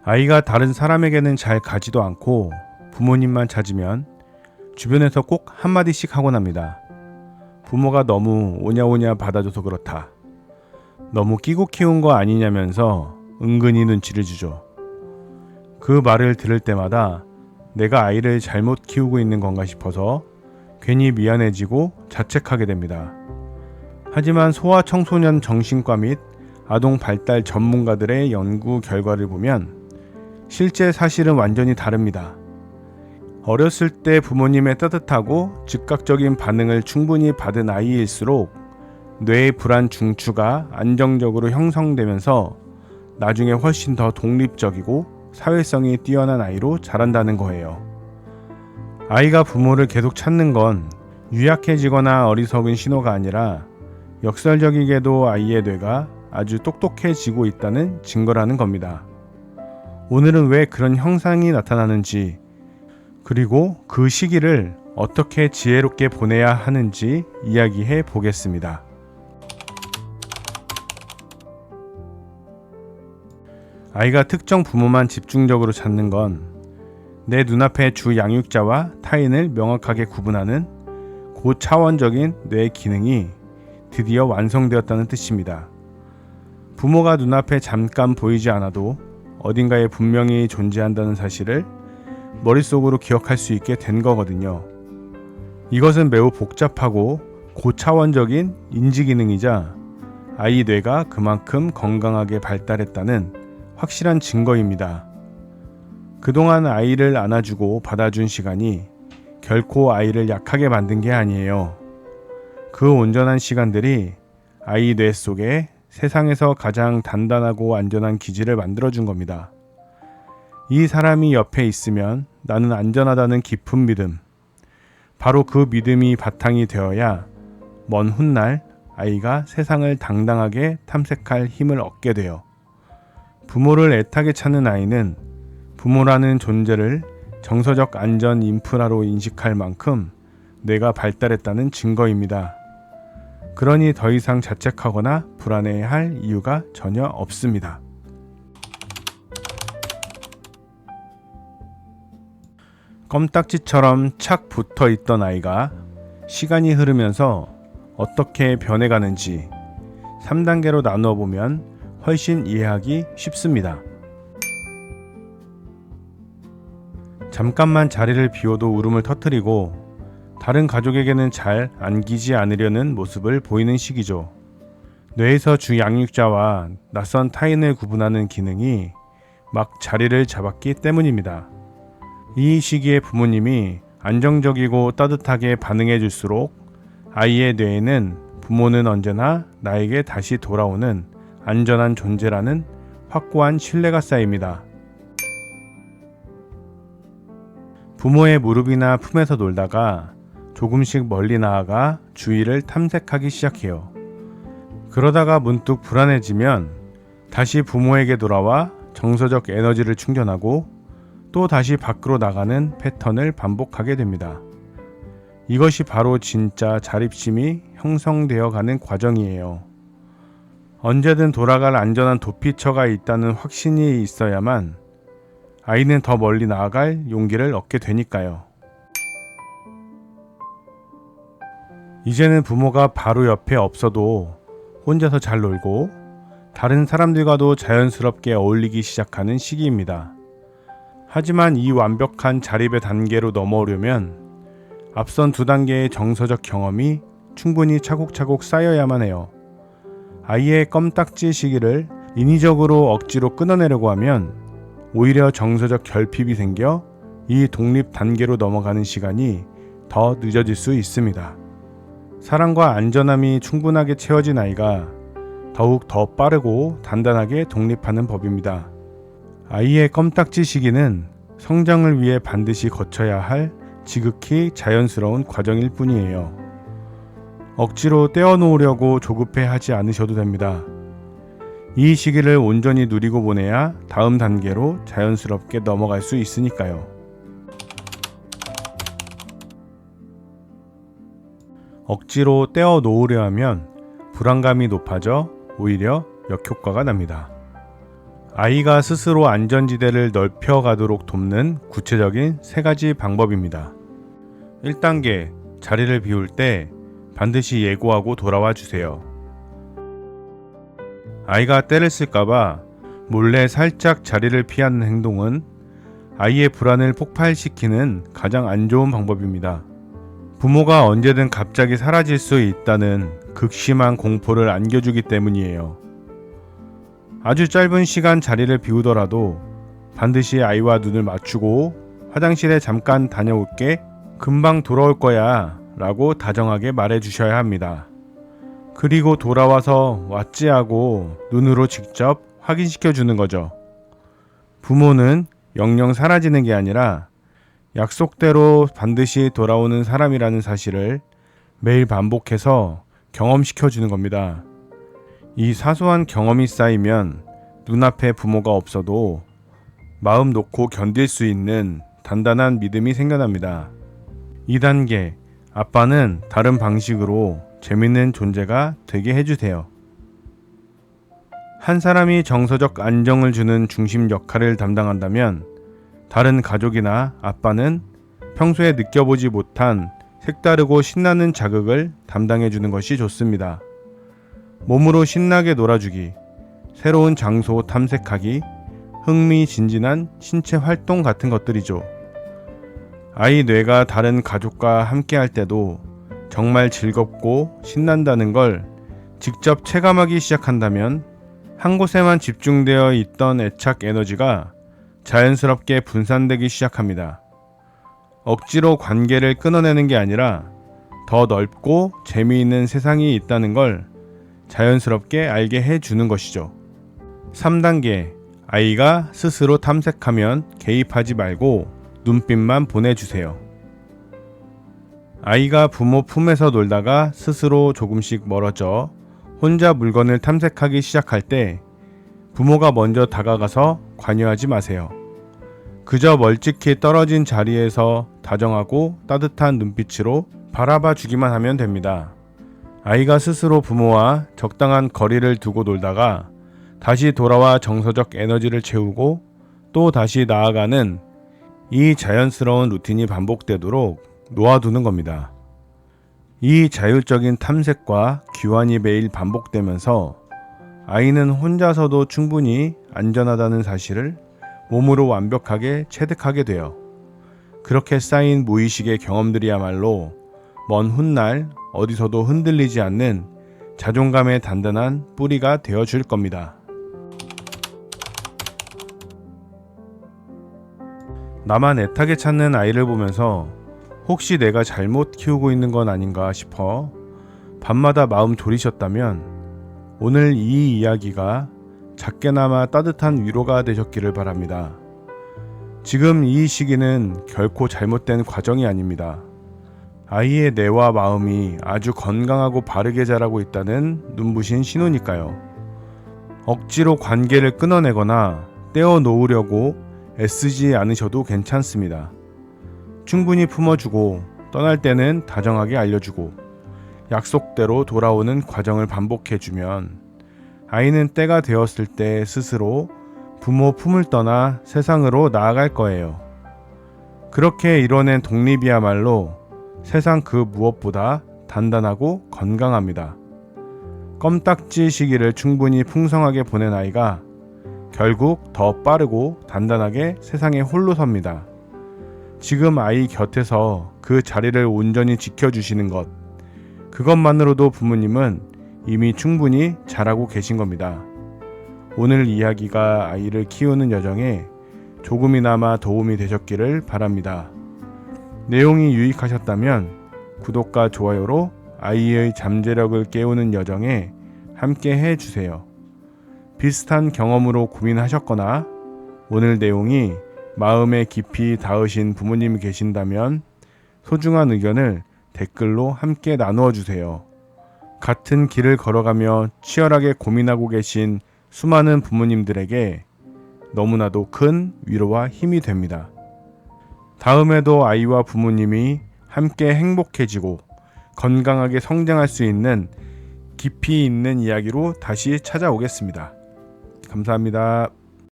아이가 다른 사람에게는 잘 가지도 않고 부모님만 찾으면 주변에서 꼭 한마디씩 하곤 합니다. 부모가 너무 오냐오냐 받아줘서 그렇다. 너무 끼고 키운 거 아니냐면서 은근히 눈치를 주죠. 그 말을 들을 때마다 내가 아이를 잘못 키우고 있는 건가 싶어서 괜히 미안해지고 자책하게 됩니다. 하지만 소아청소년 정신과 및 아동 발달 전문가들의 연구 결과를 보면 실제 사실은 완전히 다릅니다. 어렸을 때 부모님의 따뜻하고 즉각적인 반응을 충분히 받은 아이일수록 뇌의 불안 중추가 안정적으로 형성되면서 나중에 훨씬 더 독립적이고 사회성이 뛰어난 아이로 자란다는 거예요. 아이가 부모를 계속 찾는 건 유약해지거나 어리석은 신호가 아니라 역설적이게도 아이의 뇌가 아주 똑똑해지고 있다는 증거라는 겁니다. 오늘은 왜 그런 현상이 나타나는지, 그리고 그 시기를 어떻게 지혜롭게 보내야 하는지 이야기해 보겠습니다. 아이가 특정 부모만 집중적으로 찾는 건 내 눈앞의 주 양육자와 타인을 명확하게 구분하는 고차원적인 뇌 기능이 드디어 완성되었다는 뜻입니다. 부모가 눈앞에 잠깐 보이지 않아도 어딘가에 분명히 존재한다는 사실을 머릿속으로 기억할 수 있게 된 거거든요. 이것은 매우 복잡하고 고차원적인 인지기능이자 아이 뇌가 그만큼 건강하게 발달했다는 확실한 증거입니다. 그동안 아이를 안아주고 받아준 시간이 결코 아이를 약하게 만든 게 아니에요. 그 온전한 시간들이 아이 뇌 속에 세상에서 가장 단단하고 안전한 기지를 만들어준 겁니다. 이 사람이 옆에 있으면 나는 안전하다는 깊은 믿음. 바로 그 믿음이 바탕이 되어야 먼 훗날 아이가 세상을 당당하게 탐색할 힘을 얻게 돼요. 부모를 애타게 찾는 아이는 부모라는 존재를 정서적 안전 인프라로 인식할 만큼 뇌가 발달했다는 증거입니다. 그러니 더 이상 자책하거나 불안해할 이유가 전혀 없습니다. 껌딱지처럼 착 붙어 있던 아이가 시간이 흐르면서 어떻게 변해가는지 3단계로 나누어 보면 훨씬 이해하기 쉽습니다. 잠깐만 자리를 비워도 울음을 터뜨리고 다른 가족에게는 잘 안기지 않으려는 모습을 보이는 시기죠. 뇌에서 주 양육자와 낯선 타인을 구분하는 기능이 막 자리를 잡았기 때문입니다. 이 시기에 부모님이 안정적이고 따뜻하게 반응해 줄수록 아이의 뇌에는 부모는 언제나 나에게 다시 돌아오는 안전한 존재라는 확고한 신뢰가 쌓입니다. 부모의 무릎이나 품에서 놀다가 조금씩 멀리 나아가 주위를 탐색하기 시작해요. 그러다가 문득 불안해지면 다시 부모에게 돌아와 정서적 에너지를 충전하고 또 다시 밖으로 나가는 패턴을 반복하게 됩니다. 이것이 바로 진짜 자립심이 형성되어 가는 과정이에요. 언제든 돌아갈 안전한 도피처가 있다는 확신이 있어야만 아이는 더 멀리 나아갈 용기를 얻게 되니까요. 이제는 부모가 바로 옆에 없어도 혼자서 잘 놀고 다른 사람들과도 자연스럽게 어울리기 시작하는 시기입니다. 하지만 이 완벽한 자립의 단계로 넘어오려면 앞선 2단계의 정서적 경험이 충분히 차곡차곡 쌓여야만 해요. 아이의 껌딱지 시기를 인위적으로 억지로 끊어내려고 하면 오히려 정서적 결핍이 생겨 이 독립 단계로 넘어가는 시간이 더 늦어질 수 있습니다. 사랑과 안전함이 충분하게 채워진 아이가 더욱 더 빠르고 단단하게 독립하는 법입니다. 아이의 껌딱지 시기는 성장을 위해 반드시 거쳐야 할 지극히 자연스러운 과정일 뿐이에요. 억지로 떼어놓으려고 조급해 하지 않으셔도 됩니다. 이 시기를 온전히 누리고 보내야 다음 단계로 자연스럽게 넘어갈 수 있으니까요. 억지로 떼어놓으려 하면 불안감이 높아져 오히려 역효과가 납니다. 아이가 스스로 안전지대를 넓혀가도록 돕는 구체적인 3가지 방법입니다. 1단계, 자리를 비울 때 반드시 예고하고 돌아와 주세요. 아이가 때를 쓸까봐 몰래 살짝 자리를 피하는 행동은 아이의 불안을 폭발시키는 가장 안 좋은 방법입니다. 부모가 언제든 갑자기 사라질 수 있다는 극심한 공포를 안겨주기 때문이에요. 아주 짧은 시간 자리를 비우더라도 반드시 아이와 눈을 맞추고 화장실에 잠깐 다녀올게, 금방 돌아올 거야 라고 다정하게 말해 주셔야 합니다. 그리고 돌아와서 왔지 하고 눈으로 직접 확인시켜 주는 거죠. 부모는 영영 사라지는 게 아니라 약속대로 반드시 돌아오는 사람이라는 사실을 매일 반복해서 경험시켜 주는 겁니다. 이 사소한 경험이 쌓이면 눈앞에 부모가 없어도 마음 놓고 견딜 수 있는 단단한 믿음이 생겨납니다. 2단계, 아빠는 다른 방식으로 재밌는 존재가 되게 해주세요. 한 사람이 정서적 안정을 주는 중심 역할을 담당한다면 다른 가족이나 아빠는 평소에 느껴보지 못한 색다르고 신나는 자극을 담당해주는 것이 좋습니다. 몸으로 신나게 놀아주기, 새로운 장소 탐색하기, 흥미진진한 신체 활동 같은 것들이죠. 아이 뇌가 다른 가족과 함께 할 때도 정말 즐겁고 신난다는 걸 직접 체감하기 시작한다면 한 곳에만 집중되어 있던 애착 에너지가 자연스럽게 분산되기 시작합니다. 억지로 관계를 끊어내는 게 아니라 더 넓고 재미있는 세상이 있다는 걸 자연스럽게 알게 해주는 것이죠. 3단계, 아이가 스스로 탐색하면 개입하지 말고 눈빛만 보내주세요. 아이가 부모 품에서 놀다가 스스로 조금씩 멀어져 혼자 물건을 탐색하기 시작할 때 부모가 먼저 다가가서 관여하지 마세요. 그저 멀찍이 떨어진 자리에서 다정하고 따뜻한 눈빛으로 바라봐 주기만 하면 됩니다. 아이가 스스로 부모와 적당한 거리를 두고 놀다가 다시 돌아와 정서적 에너지를 채우고 또 다시 나아가는 이 자연스러운 루틴이 반복되도록 놓아두는 겁니다. 이 자율적인 탐색과 귀환이 매일 반복되면서 아이는 혼자서도 충분히 안전하다는 사실을 몸으로 완벽하게 체득하게 돼요. 그렇게 쌓인 무의식의 경험들이야말로 먼 훗날 어디서도 흔들리지 않는 자존감의 단단한 뿌리가 되어줄 겁니다. 나만 애타게 찾는 아이를 보면서 혹시 내가 잘못 키우고 있는 건 아닌가 싶어 밤마다 마음 졸이셨다면 오늘 이 이야기가 작게나마 따뜻한 위로가 되셨기를 바랍니다. 지금 이 시기는 결코 잘못된 과정이 아닙니다. 아이의 뇌와 마음이 아주 건강하고 바르게 자라고 있다는 눈부신 신호니까요. 억지로 관계를 끊어내거나 떼어놓으려고 애쓰지 않으셔도 괜찮습니다. 충분히 품어주고 떠날 때는 다정하게 알려주고 약속대로 돌아오는 과정을 반복해주면 아이는 때가 되었을 때 스스로 부모 품을 떠나 세상으로 나아갈 거예요. 그렇게 이뤄낸 독립이야말로 세상 그 무엇보다 단단하고 건강합니다. 껌딱지 시기를 충분히 풍성하게 보낸 아이가 결국 더 빠르고 단단하게 세상에 홀로 섭니다. 지금 아이 곁에서 그 자리를 온전히 지켜주시는 것, 그것만으로도 부모님은 이미 충분히 잘하고 계신 겁니다. 오늘 이야기가 아이를 키우는 여정에 조금이나마 도움이 되셨기를 바랍니다. 내용이 유익하셨다면 구독과 좋아요로 아이의 잠재력을 깨우는 여정에 함께 해주세요. 비슷한 경험으로 고민하셨거나 오늘 내용이 마음에 깊이 닿으신 부모님이 계신다면 소중한 의견을 댓글로 함께 나누어 주세요. 같은 길을 걸어가며 치열하게 고민하고 계신 수많은 부모님들에게 너무나도 큰 위로와 힘이 됩니다. 다음에도 아이와 부모님이 함께 행복해지고 건강하게 성장할 수 있는 깊이 있는 이야기로 다시 찾아오겠습니다. 감사합니다.